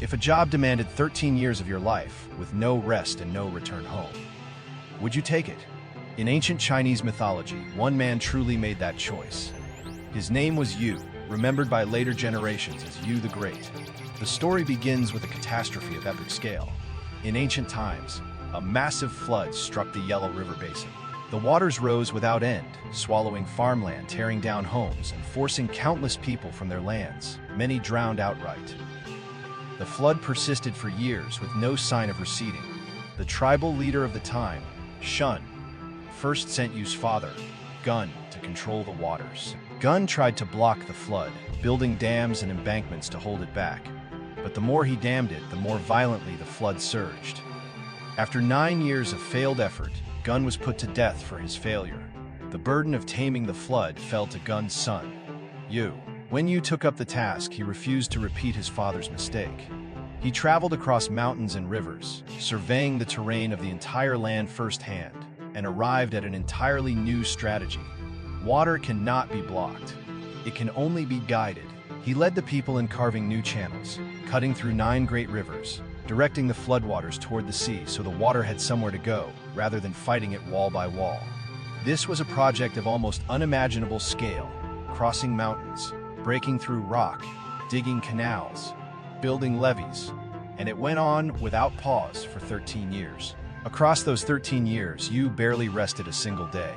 If a job demanded 13 years of your life with no rest and no return home, would you take it? In ancient Chinese mythology, one man truly made that choice. His name was Yu, remembered by later generations as Yu the Great. The story begins with a catastrophe of epic scale. In ancient times, a massive flood struck the Yellow River basin. The waters rose without end, swallowing farmland, tearing down homes, and forcing countless people from their lands. Many drowned outright. The flood persisted for years with no sign of receding. The tribal leader of the time, Shun, first sent Yu's father, Gun, to control the waters. Gun tried to block the flood, building dams and embankments to hold it back. But the more he dammed it, the more violently the flood surged. After 9 years of failed effort, Gun was put to death for his failure. The burden of taming the flood fell to Gun's son, Yu. When Yu took up the task, he refused to repeat his father's mistake. He traveled across mountains and rivers, surveying the terrain of the entire land firsthand, and arrived at an entirely new strategy. Water cannot be blocked. It can only be guided. He led the people in carving new channels, cutting through 9 great rivers, directing the floodwaters toward the sea so the water had somewhere to go, rather than fighting it wall by wall. This was a project of almost unimaginable scale, crossing mountains, breaking through rock, digging canals, building levees, and it went on without pause for 13 years. Across those 13 years, Yu barely rested a single day.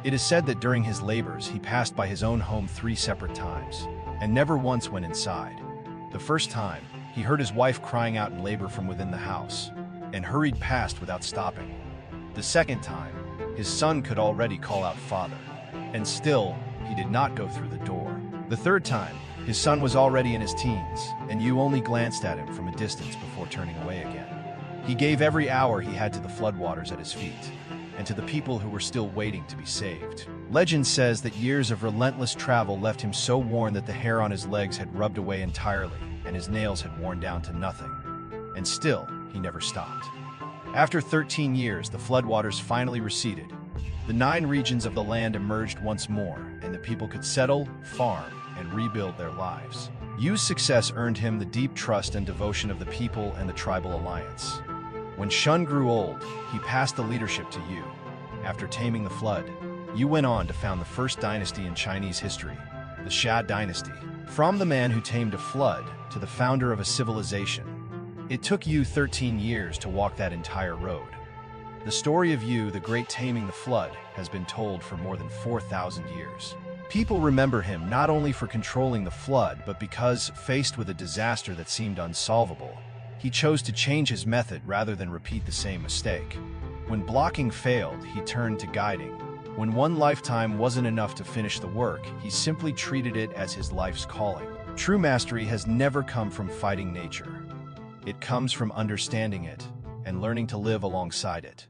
It is said that during his labors, he passed by his own home 3 separate times, and never once went inside. The first time, he heard his wife crying out in labor from within the house, and hurried past without stopping. The second time, his son could already call out "Father," and still, he did not go through the door. The third time, his son was already in his teens, and Yu only glanced at him from a distance before turning away again. He gave every hour he had to the floodwaters at his feet, and to the people who were still waiting to be saved. Legend says that years of relentless travel left him so worn that the hair on his legs had rubbed away entirely, and his nails had worn down to nothing. And still, he never stopped. After 13 years, the floodwaters finally receded. The 9 regions of the land emerged once more, and the people could settle, farm, and rebuild their lives. Yu's success earned him the deep trust and devotion of the people and the tribal alliance. When Shun grew old, he passed the leadership to Yu. After taming the flood, Yu went on to found the first dynasty in Chinese history, the Xia dynasty. From the man who tamed a flood to the founder of a civilization, it took Yu 13 years to walk that entire road. The story of Yu, the great taming the flood, has been told for more than 4,000 years. People remember him not only for controlling the flood, but because, faced with a disaster that seemed unsolvable, he chose to change his method rather than repeat the same mistake. When blocking failed, he turned to guiding. When one lifetime wasn't enough to finish the work, he simply treated it as his life's calling. True mastery has never come from fighting nature. It comes from understanding it and learning to live alongside it.